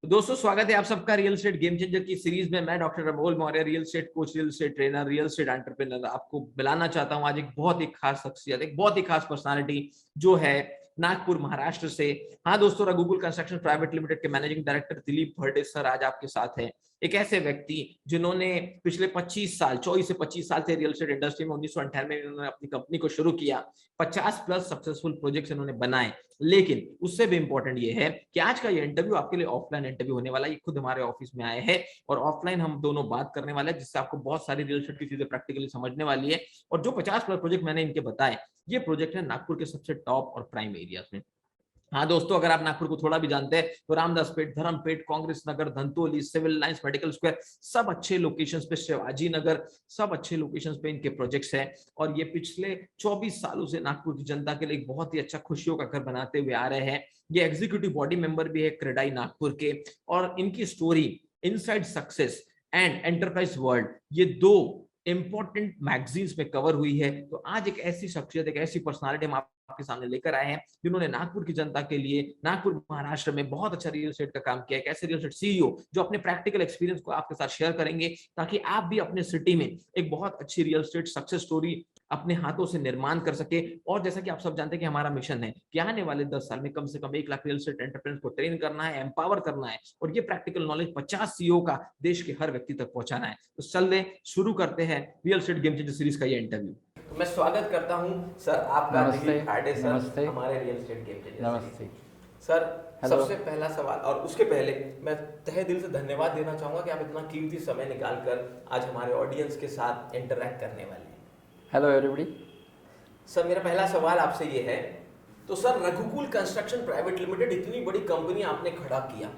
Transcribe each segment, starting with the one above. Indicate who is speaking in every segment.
Speaker 1: तो दोस्तों स्वागत है आप सबका रियल एस्टेट गेम चेंजर की सीरीज में। मैं doctor Amol Maurya, real estate coach, real estate trainer, real estate entrepreneur आपको मिलाना चाहता हूं आज एक बहुत ही खास शख्सियत, एक बहुत ही खास पर्सनालिटी जो है नागपुर महाराष्ट्र से। हाँ दोस्तों, रघुकुल कंस्ट्रक्शन प्राइवेट लिमिटेड के मैनेजिंग डायरेक्टर दिलीप भरडे सर आज आपके साथ हैं। एक ऐसे व्यक्ति जिन्होंने पिछले 25 साल 24 से 25 साल से रियल एस्टेट इंडस्ट्री में 1998 में इन्होंने अपनी कंपनी को शुरू किया। 50 प्लस सक्सेसफुल प्रोजेक्ट्स इन्होंने बनाए। लेकिन उससे भी इंपॉर्टेंट ये है कि आज का ये इंटरव्यू आपके लिए ऑफलाइन इंटरव्यू होने वाला है। ये खुद हमारे ऑफिस में आए हैं और ऑफलाइन हम दोनों बात करने वाले हैं, जिससे आपको बहुत सारी रियल एस्टेट की चीजें प्रैक्टिकली समझने वाली है। और जो 50 प्लस प्रोजेक्ट मैंने इनके बताए, ये प्रोजेक्ट है नागपुर के सबसे टॉप और प्राइम एरियाज में। हाँ दोस्तों, अगर आप नागपुर को थोड़ा भी जानते हैं तो Ramdaspeth, Dharampeth, Congress Nagar, Dhantoli, civil lines, medical square, सब अच्छे लोकेशंस पे, शिवाजी नगर, सब अच्छे लोकेशंस पे इनके प्रोजेक्ट्स हैं। और ये पिछले 24 सालों से नागपुर की जनता के लिए एक बहुत ही अच्छा खुशियों का घर बनाते हुए आ रहे हैं। ये एग्जीक्यूटिव बॉडी मेंबर भी है क्रेडाई नागपुर के। और इनकी story inside success and enterprise world, ये दो इंपॉर्टेंट मैगजीन्स में कवर हुई है। तो आज एक ऐसी शख्सियत, एक ऐसी पर्सनालिटी हम आपके सामने लेकर आए हैं जिन्होंने नागपुर की जनता के लिए, नागपुर महाराष्ट्र में बहुत अच्छा रियल एस्टेट का काम किया है। एक ऐसे रियल एस्टेट सीईओ जो अपने प्रैक्टिकल एक्सपीरियंस को आपके साथ शेयर करेंगे, ताकि आप भी अपने सिटी में एक बहुत अच्छी रियल एस्टेट सक्सेस स्टोरी अपने हाथों से निर्माण कर सके। और जैसा कि आप सब जानते हैं कि हमारा मिशन है कि आने वाले 10 साल में कम से कम 1 लाख रियल एस्टेट एंटरप्रेन्योर्स को ट्रेन करना है, एम्पावर करना है, और ये प्रैक्टिकल नॉलेज 50 सीईओ का देश के हर व्यक्ति तक पहुंचाना है। तो चलिए शुरू करते हैं real estate game changer series का ये इंटरव्यू। तो मैं स्वागत करता हूं सर आपका, दिलीप भरडे सर,
Speaker 2: नमस्ते।
Speaker 1: हमारे रियल एस्टेट गेम चेंजर।
Speaker 2: नमस्ते
Speaker 1: सर,
Speaker 2: हेलो।
Speaker 1: सबसे पहला सवाल, और उसके पहले मैं तहे दिल से धन्यवाद देना चाहूंगा कि आप इतना कीमती समय निकालकर आज हमारे ऑडियंस के साथ इंटरैक्ट करने वाले हैं।
Speaker 2: Hello everybody.
Speaker 1: सर, मेरा पहला सवाल आपसे ये है, तो सर रघुकुल कंस्ट्रक्शन प्राइवेट लिमिटेड इतनी बड़ी कंपनी आपने खड़ा किया,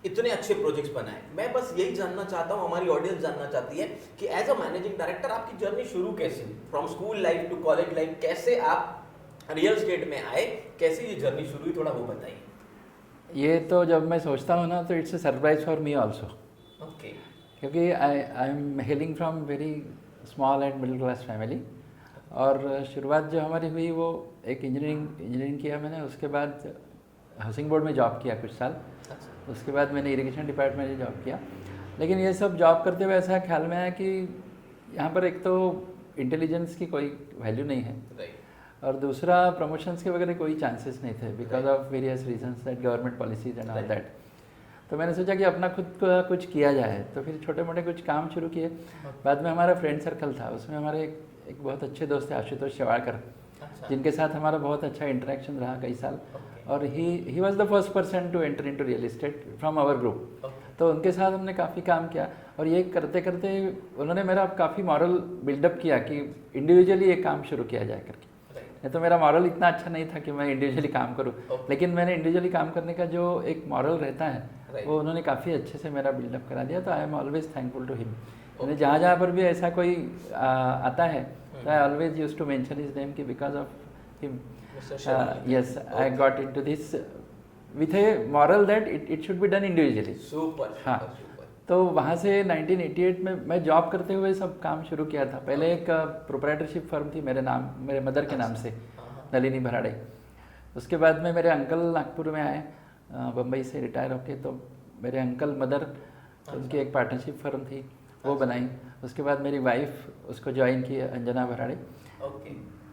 Speaker 1: इतने अच्छे प्रोजेक्ट्स बनाए, मैं बस यही जानना चाहता हूं, हमारी ऑडियंस जानना चाहती है कि एज अ मैनेजिंग डायरेक्टर आपकी जर्नी शुरू कैसे हुई, from school life to college life, कैसे आप रियल एस्टेट में आए, कैसे ये जर्नी शुरू हुई, थोड़ा वो बताइए।
Speaker 2: ये तो जब मैं सोचता हूँ ना, तो it's a surprise for me also.
Speaker 1: Okay.
Speaker 2: क्योंकि I am hailing from very small and middle class family. और शुरुआत जो हमारी हुई वो एक इंजीनियरिंग किया मैंने, उसके बाद हाउसिंग बोर्ड में जॉब किया कुछ साल। उसके बाद मैंने इरिगेशन डिपार्टमेंट में जॉब किया। लेकिन ये सब जॉब करते हुए ऐसा ख्याल में आया कि यहाँ पर एक तो इंटेलिजेंस की कोई वैल्यू नहीं है, और दूसरा प्रमोशंस के वगैरह कोई चांसेस नहीं थे because of various reasons that government policies and all that. तो मैंने सोचा कि अपना खुद का कुछ किया जाए, तो फिर छोटे मोटे कुछ काम शुरू किए। बाद में हमारा फ्रेंड सर्कल था, उसमें हमारे एक बहुत अच्छे दोस्त थे आशुतोष शेवाड़कर, जिनके साथ हमारा बहुत अच्छा इंटरेक्शन रहा कई साल। और he was the first person to enter into real estate from our group. तो उनके साथ हमने काफ़ी काम किया, और ये करते करते उन्होंने मेरा काफ़ी मॉरल बिल्डअप किया कि इंडिविजुअली ये काम शुरू किया जाए करके। नहीं तो मेरा मॉरल इतना अच्छा नहीं था कि मैं इंडिविजुअली काम करूं, लेकिन मैंने इंडिविजुअली काम करने का जो एक मॉरल रहता है वो उन्होंने काफ़ी अच्छे से मेरा बिल्डअप करा दिया। तो I am always thankful to him. मैंने जहाँ जहाँ पर भी ऐसा कोई आता है तो I always use to mention his name कि because of him yes I got into this with a moral that it should be done individually.
Speaker 1: Super.
Speaker 2: हाँ, तो वहाँ से 1988 में मैं जॉब करते हुए सब काम शुरू किया था। पहले एक प्रोप्राइटरशिप फर्म थी मेरे मदर के नाम से, नलिनी भराड़े। उसके बाद में मेरे अंकल नागपुर में आए बम्बई से रिटायर होके, तो मेरे अंकल मदर, उनकी एक पार्टनरशिप फर्म थी वो बनाई। उसके बाद मेरी वाइफ उसको ज्वाइन की, अंजना भराड़े।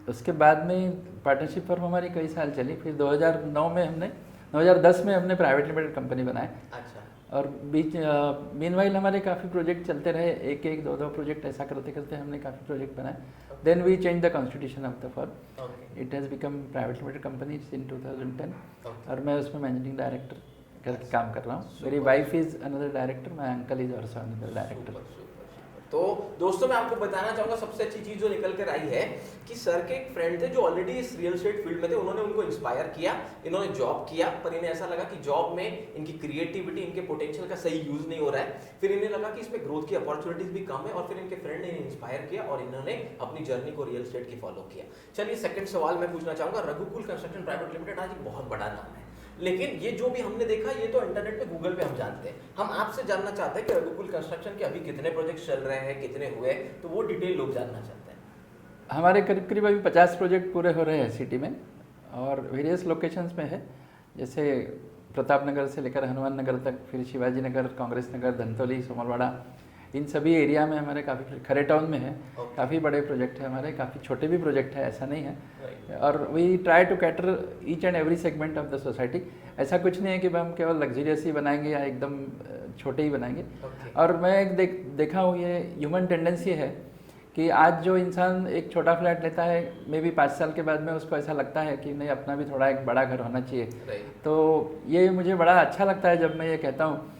Speaker 2: उसके बाद में पार्टनरशिप फर्म हमारी कई साल चली। फिर 2010 में हमने प्राइवेट लिमिटेड कंपनी बनाए। और बीच मीनवाइल हमारे काफ़ी प्रोजेक्ट चलते रहे, एक दो प्रोजेक्ट ऐसा करते करते हमने काफ़ी प्रोजेक्ट बनाए। Then we change the constitution of the firm, it has become private limited company in 2010। और मैं उसमें मैनेजिंग डायरेक्टर करके काम कर रहा हूँ। मेरी wife is another director, my uncle is also another director.
Speaker 1: तो दोस्तों, मैं आपको बताना चाहूंगा सबसे अच्छी चीज जो निकल कर आई है कि सर के एक फ्रेंड थे जो ऑलरेडी इस रियल एस्टेट फील्ड में थे, उन्होंने उनको इंस्पायर किया, इन्होंने जॉब किया, पर इन्हें ऐसा लगा कि जॉब में इनकी क्रिएटिविटी, इनके पोटेंशियल का सही यूज नहीं हो रहा है। फिर इन्हें लगा कि इसमें ग्रोथ की अपॉर्चुनिटीज भी कम है, और फिर इनके फ्रेंड ने इन्हें इंस्पायर किया और इन्होंने अपनी जर्नी को रियल एस्टेट की फॉलो किया। चलिए सेकंड सवाल मैं पूछना चाहूंगा। रघुकुल कंस्ट्रक्शन प्राइवेट लिमिटेड आज एक बहुत बड़ा नाम है, लेकिन ये जो भी हमने देखा ये तो इंटरनेट पे गूगल पे हम जानते हैं। हम आपसे जानना चाहते हैं कि रघुकुल कंस्ट्रक्शन के अभी कितने प्रोजेक्ट्स चल रहे हैं, कितने हुए, तो वो डिटेल लोग जानना चाहते हैं।
Speaker 2: हमारे करीब करीब अभी 50 प्रोजेक्ट पूरे हो रहे हैं सिटी में, और वेरियस लोकेशंस में है। जैसे प्रताप नगर से लेकर हनुमान नगर तक, फिर शिवाजी नगर, कांग्रेस नगर, धनतौली, सोमलवाड़ा, इन सभी एरिया में हमारे काफ़ी, खरे टाउन में है, काफ़ी बड़े प्रोजेक्ट है हमारे, काफ़ी छोटे भी प्रोजेक्ट है, ऐसा नहीं है। और we try to cater each and every segment of the society. ऐसा कुछ नहीं है कि हम केवल लग्जरियस ही बनाएंगे या एकदम छोटे ही बनाएंगे। और मैं एक देखा हूँ, ये ह्यूमन टेंडेंसी है कि आज जो इंसान एक छोटा फ्लैट लेता है, मे बी 5 साल के बाद में उसको ऐसा लगता है कि नहीं, अपना भी थोड़ा एक बड़ा घर होना चाहिए। तो ये मुझे बड़ा अच्छा लगता है जब मैं ये कहता हूँ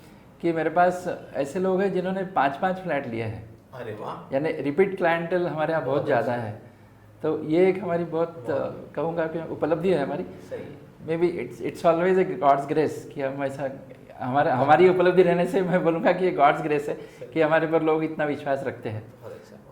Speaker 2: कि मेरे पास ऐसे लोग हैं जिन्होंने 5-5 फ्लैट लिए हैं।
Speaker 1: अरे वाह!
Speaker 2: यानी रिपीट क्लाइंटल हमारे यहाँ बहुत ज़्यादा है। तो ये एक हमारी बहुत कहूँगा कि उपलब्धि है हमारी। May be it's always a God's grace कि हम ऐसा, हमारी उपलब्धि रहने से मैं बोलूँगा कि ये गॉड्स ग्रेस है कि हमारे पर लोग इतना विश्वास रखते हैं।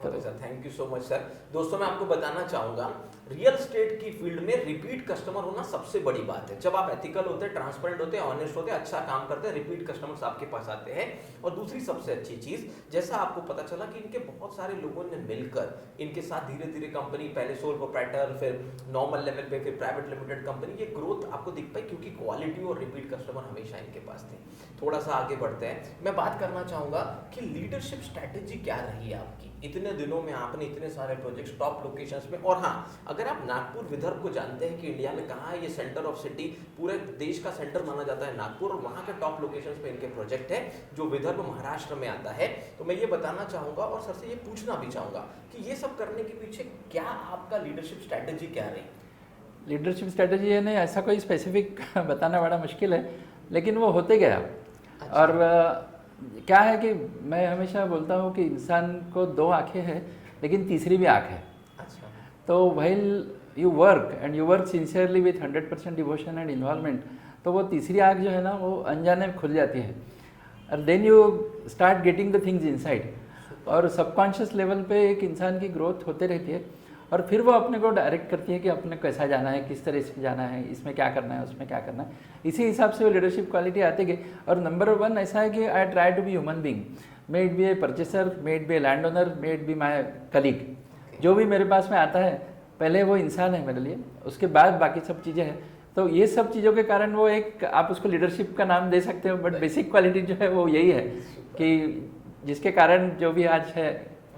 Speaker 1: Thank you so much sir. दोस्तों, मैं आपको बताना चाहूंगा, रियल एस्टेट की फील्ड में रिपीट कस्टमर होना सबसे बड़ी बात है। जब आप एथिकल होते हैं, ट्रांसपेरेंट होते हैं, ऑनेस्ट होते हैं, अच्छा काम करते हैं, रिपीट कस्टमर्स आपके पास आते हैं। और दूसरी सबसे अच्छी चीज, जैसा आपको पता चला कि इनके बहुत सारे लोगों ने मिलकर इनके साथ धीरे धीरे कंपनी, पहले सोल प्रोप्राइटर, फिर नॉर्मल लेवल पे, फिर प्राइवेट लिमिटेड कंपनी, ये ग्रोथ आपको दिख पाई क्योंकि क्वालिटी और रिपीट कस्टमर हमेशा इनके पास थे। थोड़ा सा आगे बढ़ते हैं, मैं बात करना चाहूंगा कि लीडरशिप स्ट्रैटेजी क्या रही है आपकी? इतने दिनों में आपने इतने सारे प्रोजेक्ट्स टॉप लोकेशंस में, और हाँ, अगर आप नागपुर विदर्भ को जानते हैं कि इंडिया में कहाँ है, ये सेंटर ऑफ सिटी, पूरे देश का सेंटर माना जाता है नागपुर, और वहाँ के टॉप लोकेशंस पे इनके प्रोजेक्ट है जो विदर्भ महाराष्ट्र में आता है। तो मैं ये बताना चाहूँगा और सर से ये पूछना भी चाहूँगा कि ये सब करने के पीछे क्या आपका लीडरशिप स्ट्रैटेजी क्या रही?
Speaker 2: लीडरशिप स्ट्रैटेजी है नहीं, ऐसा कोई स्पेसिफिक बताना बड़ा मुश्किल है, लेकिन वो होते गया। अच्छा। और क्या है कि मैं हमेशा बोलता हूँ कि इंसान को 2 आँखें हैं लेकिन तीसरी भी आँख है।
Speaker 1: अच्छा।
Speaker 2: तो while you work and you work sincerely with 100% devotion and involvement, तो वो तीसरी आँख जो है ना, वो अनजाने में खुल जाती है। और then you start getting the things inside, और सबकॉन्शियस लेवल पे एक इंसान की ग्रोथ होते रहती है, और फिर वो अपने को डायरेक्ट करती है कि अपने कैसा जाना है, किस तरह से जाना है, इसमें क्या करना है, उसमें क्या करना है। इसी हिसाब से वो लीडरशिप क्वालिटी आती गई। और नंबर 1 ऐसा है कि I try to be human being, may it be a purchaser, may it be a land owner, may it be my colleague, जो भी मेरे पास में आता है पहले वो इंसान है मेरे लिए, उसके बाद बाकी सब चीज़ें हैं। तो ये सब चीज़ों के कारण वो एक, आप उसको लीडरशिप का नाम दे सकते हो, बट बेसिक क्वालिटी जो है वो यही है कि जिसके कारण जो भी आज है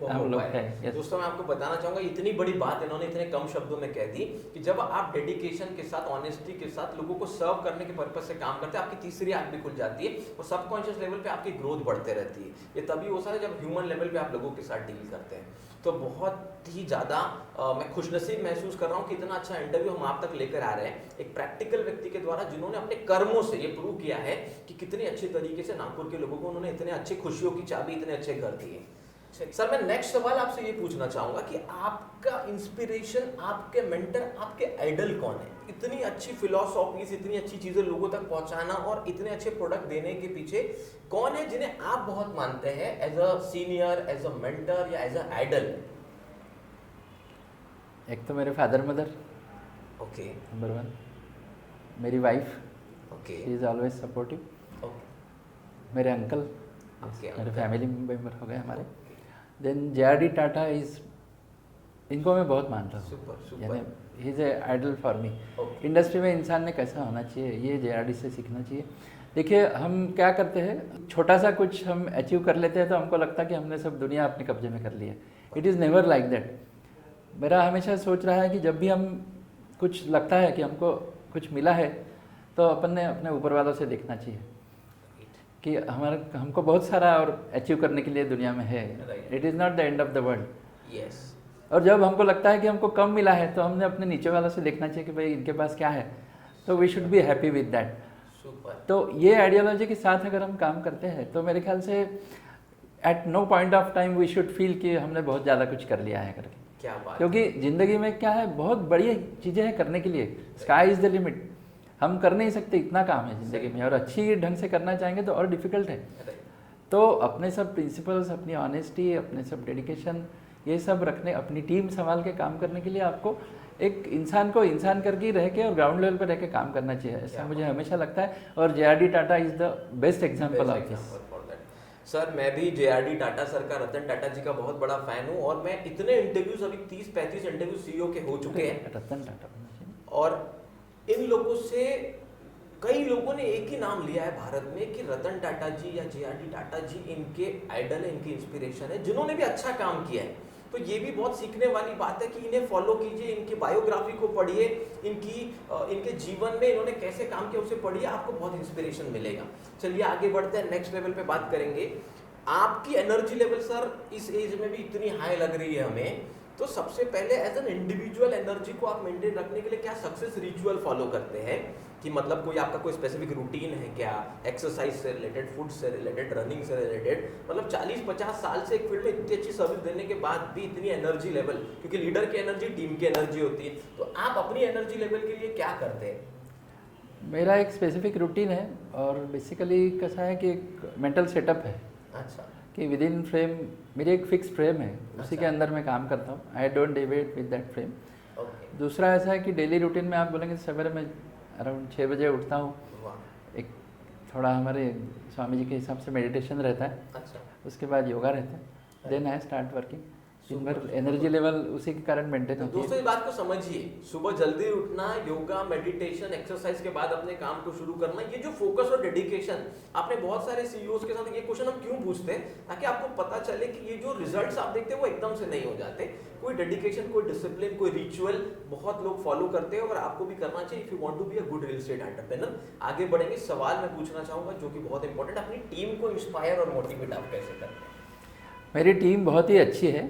Speaker 2: हम लोग हैं।
Speaker 1: दोस्तों, मैं आपको बताना चाहूंगा, इतनी बड़ी बात इन्होंने इतने कम शब्दों में कह दी कि जब आप डेडिकेशन के साथ, ऑनेस्टी के साथ लोगों को सर्व करने के पर्पस से काम करते हैं, आपकी तीसरी आंख भी खुल जाती है और सबकॉन्शियस लेवल पे आपकी ग्रोथ बढ़ते रहती है। ये तभी होता है जब ह्यूमन लेवल पे आप लोगों के साथ डील करते हैं। तो बहुत ही ज़्यादा मैं खुशनसीब महसूस कर रहा हूँ कि इतना अच्छा इंटरव्यू हम आप तक लेकर आ रहे हैं, एक प्रैक्टिकल व्यक्ति के द्वारा जिन्होंने अपने कर्मों से ये प्रूव किया है कि कितने अच्छे तरीके से नागपुर के लोगों को उन्होंने इतने अच्छे खुशियों की चाबी, इतने अच्छे घर दिए। सर, मैं नेक्स्ट सवाल आपसे ये पूछना चाहूंगा कि आपका इंस्पिरेशन, आपके मेंटर, आपके आइडल कौन है? इतनी अच्छी फिलॉसॉफीज, इतनी अच्छी चीजें लोगों तक पहुंचाना और इतने अच्छे प्रोडक्ट देने के पीछे कौन है जिन्हें आप बहुत मानते हैं as a senior, as a mentor या एज अ आइडल?
Speaker 2: एक तो मेरे फादर मदर,
Speaker 1: ओके,
Speaker 2: नंबर 1। मेरी wife,
Speaker 1: okay,
Speaker 2: she is always supportive. मेरे अंकल, मेरे फैमिली मेंबर हो गए हमारे। देन JRD टाटा इज, इनको मैं बहुत मानता हूँ, यानी he is a idol for me. Industry में इंसान ने कैसा होना चाहिए, ये JRD से सीखना चाहिए। देखिए, हम क्या करते हैं, छोटा सा कुछ हम अचीव कर लेते हैं तो हमको लगता है कि हमने सब दुनिया अपने कब्जे में कर ली है। It is never like that. मेरा हमेशा सोच रहा है कि जब भी हम कुछ लगता है कि हमको कुछ मिला है तो अपन ने अपने ऊपर वालों से देखना चाहिए कि हमको बहुत सारा और अचीव करने के लिए दुनिया में है। It is not the end of the world.
Speaker 1: Yes.
Speaker 2: और जब हमको लगता है कि हमको कम मिला है तो हमने अपने नीचे वालों से देखना चाहिए कि भाई इनके पास क्या है, तो we should be happy with that. तो ये आइडियोलॉजी के साथ अगर हम काम करते हैं तो मेरे ख्याल से at no point of time we should feel कि हमने बहुत ज़्यादा कुछ कर लिया है करके।
Speaker 1: क्या बात,
Speaker 2: क्योंकि ज़िंदगी में क्या है, बहुत बड़ी चीज़ें हैं करने के लिए, स्काई इज़ द लिमिट। हम कर नहीं सकते, इतना काम है ज़िंदगी में, और अच्छी ढंग से करना चाहेंगे तो और डिफ़िकल्ट है। तो अपने सब प्रिंसिपल्स, अपनी ऑनेस्टी, अपने सब डेडिकेशन, ये सब रखने, अपनी टीम संभाल के काम करने के लिए आपको एक इंसान को इंसान करके रह के और ग्राउंड लेवल पर रह के काम करना चाहिए, ऐसा मुझे हमेशा लगता है। और JRD Tata is the best example of this.
Speaker 1: Sir, मैं भी JRD टाटा सर का, रतन टाटा जी का बहुत बड़ा फैन हूँ, और मैं इतने इंटरव्यूज, अभी 30-35 इंटरव्यू CEO के हो चुके हैं,
Speaker 2: रतन टाटा,
Speaker 1: और इन लोगों से कई लोगों ने एक ही नाम लिया है भारत में कि रतन टाटा जी या जे.आर.डी. टाटा जी इनके आइडल है, इनकी इंस्पिरेशन है, जिन्होंने भी अच्छा काम किया है। तो ये भी बहुत सीखने वाली बात है कि इन्हें फॉलो कीजिए, इनकी बायोग्राफी को पढ़िए, इनके जीवन में इन्होंने कैसे काम किया उसे पढ़िए, आपको बहुत इंस्पिरेशन मिलेगा। चलिए आगे बढ़ते हैं, नेक्स्ट लेवल पे बात करेंगे। आपकी एनर्जी लेवल सर इस एज में भी इतनी हाई लग रही है हमें, तो सबसे पहले एज एन इंडिविजुअल एनर्जी को आप मेंटेन रखने के लिए क्या सक्सेस रिचुअल फॉलो करते हैं? कि मतलब कोई आपका कोई स्पेसिफिक रूटीन है क्या, एक्सरसाइज से रिलेटेड, फूड से रिलेटेड, रनिंग से रिलेटेड? मतलब 40-50 साल से एक फील्ड में इतनी अच्छी सर्विस देने के बाद भी इतनी एनर्जी लेवल, क्योंकि लीडर की एनर्जी टीम की एनर्जी होती है, तो आप अपनी एनर्जी लेवल के लिए क्या करते हैं?
Speaker 2: मेरा एक स्पेसिफिक रूटीन है और बेसिकली कैसा है कि एक मेंटल सेटअप है।
Speaker 1: अच्छा।
Speaker 2: कि विद इन फ्रेम मेरी एक फिक्स फ्रेम है, उसी के
Speaker 1: अच्छा।
Speaker 2: अंदर मैं काम करता हूँ। I don't डिवेट with that frame.
Speaker 1: Okay.
Speaker 2: दूसरा ऐसा है कि डेली रूटीन में आप बोलेंगे सवेरे मैं अराउंड 6 बजे उठता हूँ।
Speaker 1: वाह।
Speaker 2: एक थोड़ा हमारे स्वामी जी के हिसाब से मेडिटेशन रहता है,
Speaker 1: अच्छा।
Speaker 2: उसके बाद योगा रहता है, देन आई स्टार्ट वर्किंग। दिन भर एनर्जी लेवल उसी के कारण मेंटेन होती है।
Speaker 1: दोस्तों इस बात को समझिए, सुबह जल्दी उठना, योगा, मेडिटेशन, एक्सरसाइज के बाद अपने काम को शुरू करना, ये जो फोकस और डेडिकेशन, आपने बहुत सारे सीईओज के साथ ये क्वेश्चन हम क्यों पूछते हैं, ताकि आपको पता चले कि ये जो रिजल्ट्स आप देखते हैं वो एकदम से नहीं हो जाते। कोई डेडिकेशन, कोई डिसिप्लिन, कोई रिचुअल बहुत लोग फॉलो करते हैं और आपको भी करना चाहिए if you want to be a good real estate entrepreneur. आगे बढ़ेंगे, सवाल मैं पूछना चाहूंगा जो कि बहुत इंपॉर्टेंट, अपनी टीम को इंस्पायर और मोटिवेट आप कैसे करते हैं?
Speaker 2: मेरी टीम बहुत ही अच्छी है।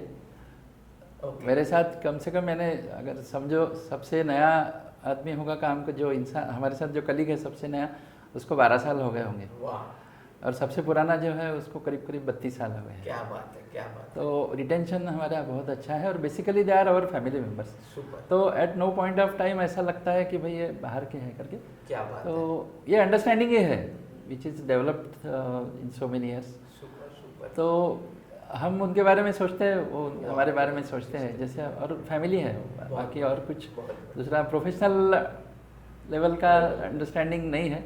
Speaker 1: Okay.
Speaker 2: मेरे साथ कम से कम मैंने अगर समझो सबसे नया आदमी होगा काम का, जो इंसान हमारे साथ जो कलीग है सबसे नया, उसको 12 साल हो गए होंगे।
Speaker 1: वाह।
Speaker 2: और सबसे पुराना जो है उसको करीब करीब 32 साल हो गए हैं।
Speaker 1: क्या बात है, क्या बात है।
Speaker 2: तो रिटेंशन हमारा बहुत अच्छा है और basically they are our family members.
Speaker 1: Super.
Speaker 2: तो at no point of time ऐसा लगता है कि भाई ये बाहर के हैं करके।
Speaker 1: क्या बात
Speaker 2: तो
Speaker 1: है।
Speaker 2: ये अंडरस्टैंडिंग ही है which is developed in so many years.
Speaker 1: Super super.
Speaker 2: तो हम उनके बारे में सोचते हैं, वो हमारे बारे में सोचते हैं, जैसे और फैमिली है, बाकी और कुछ दूसरा प्रोफेशनल लेवल का अंडरस्टैंडिंग नहीं है,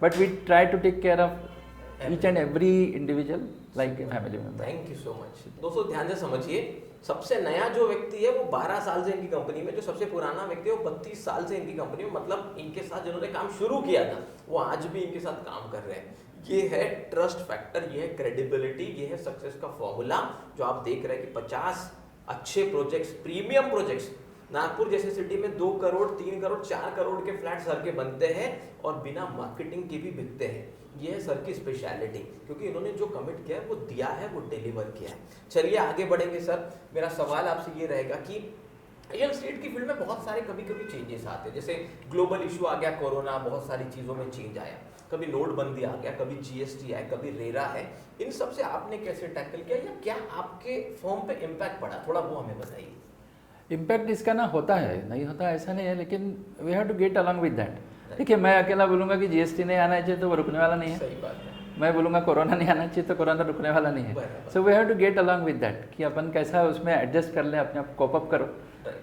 Speaker 2: but we try to take care of each and every individual like a family member.
Speaker 1: Thank you so much. दोस्तों ध्यान से समझिए, सबसे नया जो व्यक्ति है वो 12 साल से इनकी कंपनी में, जो सबसे पुराना व्यक्ति है वो 32 साल से इनकी कंपनी में, मतलब इनके साथ जिन्होंने काम शुरू किया था वो आज भी इनके साथ काम कर रहे हैं। ये है ट्रस्ट फैक्टर, ये है क्रेडिबिलिटी, ये है सक्सेस का फॉर्मूला जो आप देख रहे हैं कि 50 अच्छे प्रोजेक्ट्स, प्रीमियम प्रोजेक्ट्स, नागपुर जैसे सिटी में 2 करोड़, 3 करोड़, 4 करोड़ के फ्लैट सर के बनते हैं और बिना मार्केटिंग के भी बिकते हैं। ये है सर की स्पेशलिटी, क्योंकि इन्होंने जो कमिट किया है वो दिया है, वो डिलीवर किया है। चलिए आगे बढ़ेंगे सर। मेरा सवाल आपसे ये रहेगा कि रियल एस्टेट की फील्ड में बहुत सारे कभी कभी चेंजेस आते हैं, जैसे ग्लोबल इशू आ गया, कोरोना, बहुत सारी चीज़ों में चेंज आया, कभी नोटबंदी आ गया, कभी जीएसटी आया, कभी रेरा है, इन सब से आपने कैसे टैकल किया या क्या आपके फॉर्म पे इम्पैक्ट पड़ा, थोड़ा वो हमें बताइए।
Speaker 2: इम्पैक्ट इसका ना होता है, नहीं होता ऐसा नहीं है, लेकिन we have to get along with that. देखिए, मैं अकेला बोलूँगा कि जीएसटी नहीं आना चाहिए तो वो रुकने वाला नहीं है।
Speaker 1: सही बात है।
Speaker 2: मैं बोलूँगा कोरोना नहीं आना चाहिए तो कोरोना रुकने वाला नहीं है। So we have to get along with that कि अपन कैसा उसमें एडजस्ट कर लें, अपने आप कोप अप करो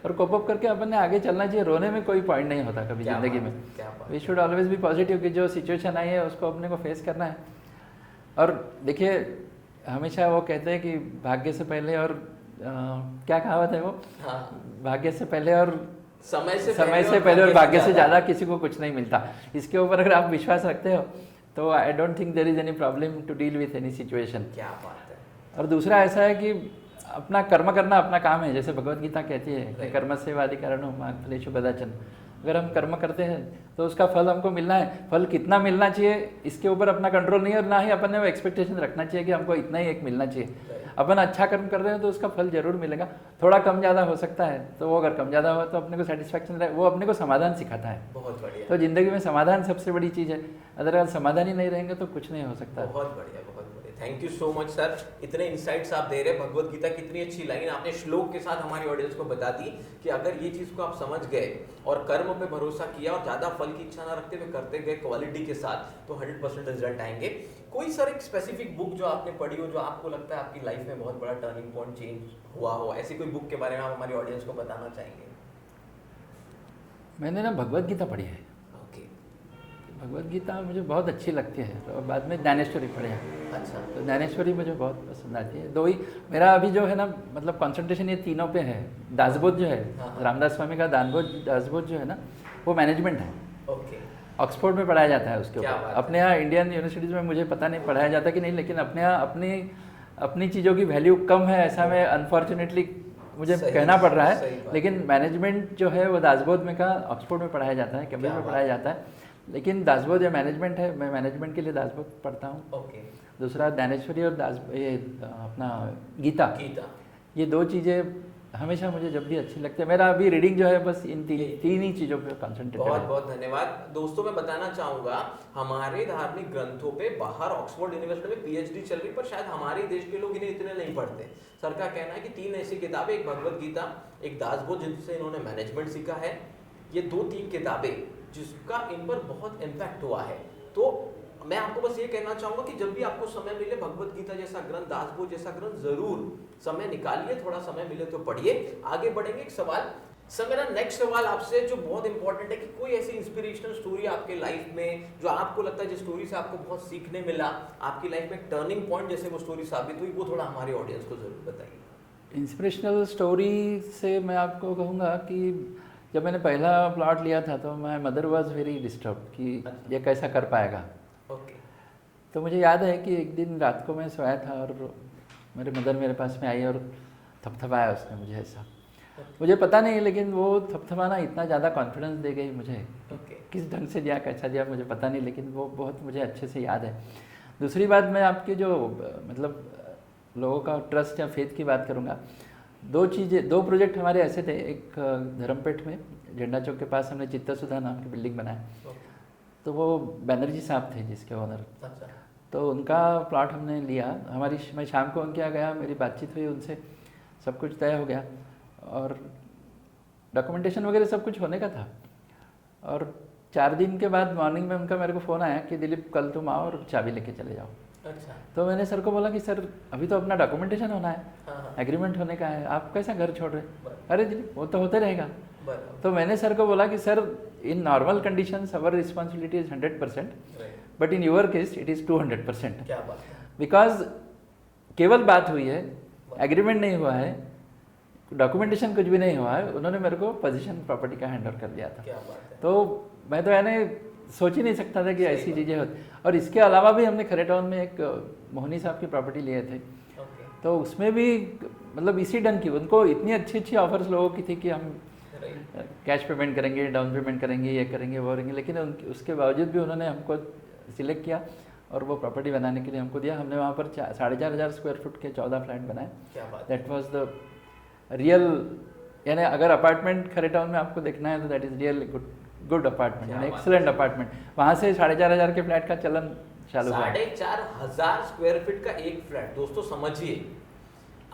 Speaker 2: और कोप अप करके अपन ने आगे चलना चाहिए। रोने में कोई पॉइंट नहीं होता कभी ज़िंदगी में। We should always be positive कि जो सिचुएशन आई है उसको अपने को फेस करना है। और देखिए, हमेशा वो कहते हैं कि भाग्य से पहले और क्या कहावत है वो, भाग्य से पहले और समय से पहले और भाग्य से ज़्यादा किसी को कुछ नहीं मिलता। इसके ऊपर अगर आप विश्वास रखते हो तो I don't think there is any problem to deal with any situation.
Speaker 1: क्या बात है।
Speaker 2: और दूसरा ऐसा है कि अपना कर्म करना अपना काम है, जैसे भगवत गीता कहती है कि कर्मस्यैवाधिकारिणो मा फलेषु कदाचन। अगर हम कर्म करते हैं तो उसका फल हमको मिलना है। फल कितना मिलना चाहिए इसके ऊपर अपना कंट्रोल नहीं है, और ना ही अपन ने वो एक्सपेक्टेशन रखना चाहिए कि हमको इतना ही एक मिलना चाहिए। अपन अच्छा कर्म कर रहे हैं तो उसका फल जरूर मिलेगा, थोड़ा कम ज़्यादा हो सकता है, तो वो अगर कम ज़्यादा हुआ तो अपने को सेटिस्फैक्शन रहे, वो अपने को समाधान सिखाता है।
Speaker 1: बहुत बढ़िया।
Speaker 2: तो ज़िंदगी में समाधान सबसे बड़ी चीज़ है, अदरवाइज समाधान ही नहीं रहेंगे तो कुछ नहीं हो सकता।
Speaker 1: बहुत बढ़िया, बहुत बढ़िया। Thank you so much sir, इतने इनसाइट्स आप दे रहे हैं। भगवत गीता कितनी अच्छी लाइन आपने श्लोक के साथ हमारी ऑडियंस को बता दी कि अगर ये चीज़ को आप समझ गए और कर्म पे भरोसा किया और ज़्यादा फल की इच्छा ना रखते हुए करते गए क्वालिटी के साथ, तो 100% रिजल्ट आएंगे। कोई सर एक स्पेसिफिक बुक जो आपने पढ़ी हो, जो आपको लगता है आपकी लाइफ में बहुत बड़ा टर्निंग पॉइंट चेंज हुआ हो, ऐसी कोई बुक के बारे में आप हमारी ऑडियंस को बताना चाहेंगे?
Speaker 2: मैंने ना भगवत गीता पढ़ी है।
Speaker 1: ओके।
Speaker 2: भगवत गीता मुझे बहुत अच्छी लगती है, तो बाद में ज्ञानेश्वरी पढ़े हैं।
Speaker 1: अच्छा।
Speaker 2: तो ज्ञानेश्वरी मुझे बहुत पसंद आती है। दो ही मेरा अभी जो है ना, मतलब कंसंट्रेशन ये तीनों पे है। दासबोध जो है, रामदास स्वामी का दासबोध जो है ना, वो मैनेजमेंट है।
Speaker 1: ओके।
Speaker 2: ऑक्सफोर्ड में पढ़ाया जाता है उसके
Speaker 1: क्या
Speaker 2: ऊपर।
Speaker 1: बात
Speaker 2: अपने यहाँ इंडियन यूनिवर्सिटीज़ में मुझे पता नहीं पढ़ाया जाता कि नहीं, लेकिन अपने यहाँ अपनी चीज़ों की वैल्यू कम है, ऐसा मैं अनफॉर्चुनेटली मुझे कहना पड़ रहा है। लेकिन मैनेजमेंट जो है वो दासबोध में का ऑक्सफोर्ड में पढ़ाया जाता है, कैम्ब्रिज में पढ़ाया जाता है। लेकिन दासबोध या मैनेजमेंट है, मैं मैनेजमेंट के लिए दासबोध पढ़ता हूँ।
Speaker 1: ओके।
Speaker 2: दूसरा ज्ञानेश्वरी और ये अपना गीता, ये दो चीज़ें हमेशा मुझे जब भी अच्छी लगती है। मेरा अभी रीडिंग जो है बस इन तीन ही चीज़ों पे कंसंट्रेटेड है।
Speaker 1: बहुत बहुत धन्यवाद दोस्तों। मैं बताना चाहूंगा हमारे धार्मिक ग्रंथों पे बाहर ऑक्सफोर्ड यूनिवर्सिटी में पीएचडी चल रही, पर शायद हमारे देश के लोग इन्हें इतने नहीं पढ़ते। सर का कहना है कि 3 ऐसी किताबें, एक भगवत गीता, एक दासबोध जिनसे इन्होंने मैनेजमेंट सीखा है, ये 2-3 किताबें जिसका इन पर बहुत इम्पैक्ट हुआ है। तो मैं आपको बस ये कहना चाहूंगा कि जब भी आपको समय मिले भगवत गीता जैसा ग्रंथ, दासबोध जैसा ग्रंथ जरूर समय निकालिए, थोड़ा समय मिले तो पढ़िए। आगे बढ़ेंगे एक सवाल। सर मेरा नेक्स्ट सवाल आपसे जो बहुत इंपॉर्टेंट है कि कोई ऐसी इंस्पिरेशनल स्टोरी आपके लाइफ में जो आपको लगता है जिस स्टोरी से आपको बहुत सीखने मिला, आपकी लाइफ में टर्निंग पॉइंट जैसे वो स्टोरी साबित हुई, वो थोड़ा हमारे ऑडियंस को जरूर बताइए।
Speaker 2: इंस्पिरेशनल स्टोरी से मैं आपको कहूँगा कि जब मैंने पहला प्लॉट लिया था तो मैं मदर वॉज वेरी डिस्टर्ब कि ये कैसा कर पाएगा।
Speaker 1: ओके।
Speaker 2: तो मुझे याद है कि एक दिन रात को मैं सोया था और मेरे मदर मेरे पास में आई और थपथपाया उसने मुझे ऐसा। मुझे पता नहीं, लेकिन वो थपथपाना इतना ज़्यादा कॉन्फिडेंस दे गई मुझे। किस ढंग से दिया, कैसा दिया मुझे पता नहीं, लेकिन वो बहुत मुझे अच्छे से याद है। दूसरी बात, मैं आपके जो मतलब लोगों का ट्रस्ट या फेथ की बात करूँगा। 2 प्रोजेक्ट हमारे ऐसे थे। एक धर्मपेट में झंडा चौक के पास हमने चित्तसुधा नाम की बिल्डिंग बनाया। तो वो बैनर्जी साहब थे जिसके ओनर। तो उनका प्लॉट हमने लिया। मैं शाम को उनके यहाँ गया, मेरी बातचीत हुई उनसे, सब कुछ तय हो गया और डॉक्यूमेंटेशन वगैरह सब कुछ होने का था। और 4 दिन के बाद मॉर्निंग में उनका मेरे को फ़ोन आया कि दिलीप कल तुम आओ और चाबी लेके चले जाओ।
Speaker 1: अच्छा।
Speaker 2: तो मैंने सर को बोला कि सर अभी तो अपना डॉक्यूमेंटेशन होना है, एग्रीमेंट होने का है, आप कैसा घर छोड़ रहे? अरे दिलीप वो तो होते रहेगा। तो मैंने सर को बोला कि sir in normal conditions our responsibility is 100%, but in your case it is 200%।
Speaker 1: क्या बात है।
Speaker 2: बिकॉज केवल बात हुई है, एग्रीमेंट नहीं हुआ है, डॉक्यूमेंटेशन कुछ भी नहीं हुआ है। उन्होंने मेरे को पोजीशन प्रॉपर्टी का हैंड ओवर कर दिया था।
Speaker 1: क्या बात है।
Speaker 2: तो मैं तो यानी सोच ही नहीं सकता था कि ऐसी चीज़ें होती। और इसके अलावा भी हमने खरे टाउन में एक मोहनी साहब की प्रॉपर्टी लिए थे। तो उसमें भी मतलब इसी ढंग की, उनको इतनी अच्छी ऑफर्स लोगों की थी कि हम कैश पेमेंट करेंगे, डाउन पेमेंट करेंगे, ये करेंगे वो करेंगे, लेकिन उसके बावजूद भी उन्होंने हमको सिलेक्ट किया और वो प्रॉपर्टी बनाने के लिए हमको दिया। हमने वहाँ पर 4,500 स्क्वायर फुट के 14 फ्लैट बनाए। दैट वाज द रियल, यानी अगर अपार्टमेंट खरे टाउन में आपको देखना है तो that is real good apartment, यानी एक्सीलेंट अपार्टमेंट। वहाँ से 4,500 के फ्लैट का चलन चालू हुआ।
Speaker 1: 4,500 स्क्वायर फीट का एक फ्लैट। दोस्तों समझिए,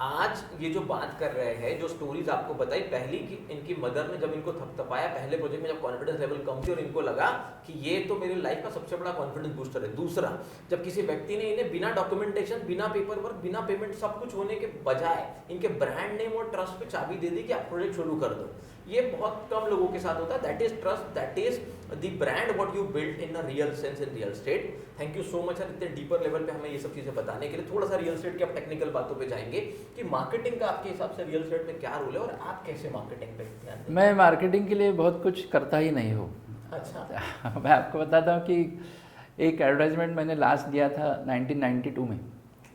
Speaker 1: आज ये जो बात कर रहे हैं, जो स्टोरीज आपको बताई, पहली की इनकी मदर ने जब इनको थपथपाया पहले प्रोजेक्ट में, जब कॉन्फिडेंस लेवल कम थी और इनको लगा कि ये तो मेरे लाइफ का सबसे बड़ा कॉन्फिडेंस बूस्टर है। दूसरा, जब किसी व्यक्ति ने इन्हें बिना डॉक्यूमेंटेशन, बिना पेपर वर्क, बिना पेमेंट, सब कुछ होने के बजाय इनके ब्रांड नेम और ट्रस्ट पे चाबी दे दी कि आप प्रोजेक्ट शुरू कर दो। ये बहुत कम लोगों के साथ होता है। That is trust, that is the brand what you build in a real sense in real estate. Thank you so much sir, इतने डीपर लेवल पे हमें ये सब चीजें बताने के लिए। थोड़ा सा रियल स्टेट के अब टेक्निकल बातों पे जाएंगे कि मार्केटिंग का आपके हिसाब से रियल स्टेट में क्या रोल है और आप कैसे मार्केटिंग पे ध्यान देते हैं?
Speaker 2: मैं मार्केटिंग के लिए बहुत कुछ करता ही नहीं हूँ।
Speaker 1: अच्छा।
Speaker 2: मैं आपको बताता हूँ कि एक एडवर्टाइजमेंट मैंने लास्ट दिया था 1992 में।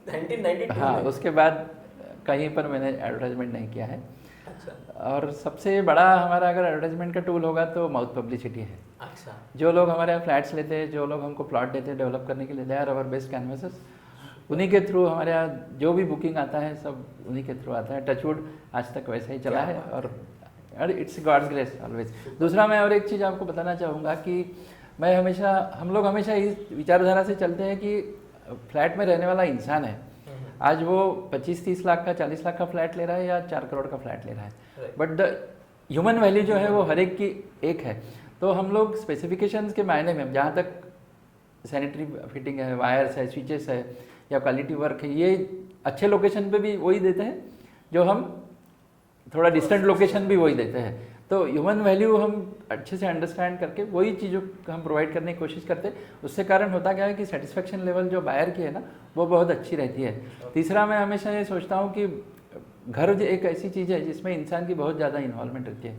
Speaker 1: 1992
Speaker 2: हाँ,
Speaker 1: में?
Speaker 2: उसके बाद कहीं पर मैंने एडवर्टाइजमेंट नहीं किया है।
Speaker 1: अच्छा।
Speaker 2: और सबसे बड़ा हमारा अगर एडवर्टाइजमेंट का टूल होगा तो माउथ पब्लिसिटी है।
Speaker 1: अच्छा।
Speaker 2: जो लोग हमारे यहाँ फ्लैट्स लेते हैं, जो लोग हमको प्लॉट देते हैं डेवलप करने के लिए, they are our best canvases. उन्हीं के थ्रू हमारे यहाँ जो भी बुकिंग आता है सब उन्हीं के थ्रू आता है। टचवुड आज तक वैसा ही चला है और इट्स गॉड्स ग्रेस ऑलवेज। दूसरा, मैं और एक चीज़ आपको बताना चाहूँगा कि हम लोग हमेशा इस विचारधारा से चलते हैं कि फ्लैट में रहने वाला इंसान है, आज वो 25-30 लाख का, 40 लाख का फ्लैट ले रहा है या 4 करोड़ का फ्लैट ले रहा है, बट द ह्यूमन वैल्यू जो है वो हर एक की एक है। तो हम लोग स्पेसिफिकेशंस के मायने में, जहाँ तक सैनिटरी फिटिंग है, वायर्स है, स्विचेस है या क्वालिटी वर्क है, ये अच्छे लोकेशन पे भी वही देते हैं, जो हम थोड़ा डिस्टेंट लोकेशन भी वही देते हैं। तो ह्यूमन वैल्यू हम अच्छे से अंडरस्टैंड करके वही चीज़ों को हम प्रोवाइड करने की कोशिश करते हैं। उससे कारण होता क्या है कि सेटिस्फेक्शन लेवल जो बायर की है ना, वो बहुत अच्छी रहती है। तीसरा, मैं हमेशा ये सोचता हूँ कि घर एक ऐसी चीज़ है जिसमें इंसान की बहुत ज़्यादा इन्वॉल्वमेंट रहती है।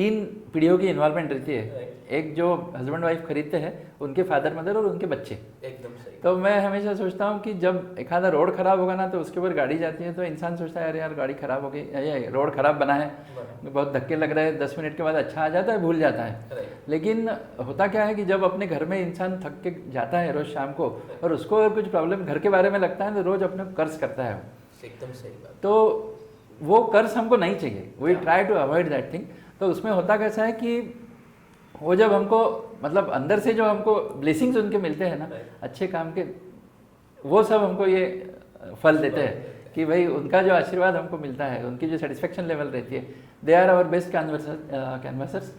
Speaker 2: 3 पीढ़ियों की इन्वॉल्वमेंट रहती है। एक जो हस्बैंड वाइफ खरीदते हैं, उनके फादर मदर और उनके बच्चे।
Speaker 1: एकदम सही।
Speaker 2: तो मैं हमेशा सोचता हूँ कि जब एक आधा रोड खराब होगा ना, तो उसके ऊपर गाड़ी जाती है तो इंसान सोचता है अरे यार गाड़ी खराब हो गई, ये रोड खराब बना है, बहुत धक्के लग रहे हैं, 10 मिनट के बाद अच्छा आ जाता है, भूल जाता है। लेकिन होता क्या है कि जब अपने घर में इंसान थक के जाता है रोज शाम को, और उसको अगर कुछ प्रॉब्लम घर के बारे में लगता है तो रोज अपने को कर्ज करता है।
Speaker 1: एकदम सही बात।
Speaker 2: तो वो कर्ज हमको नहीं चाहिए, we try to avoid that thing. तो उसमें होता कैसा है कि वो जब हमको मतलब अंदर से जो हमको ब्लेसिंग्स उनके मिलते हैं ना अच्छे काम के, वो सब हमको ये फल देते हैं कि भाई उनका जो आशीर्वाद हमको मिलता है, उनकी जो सेटिस्फेक्शन लेवल रहती है, they are our best canvassers,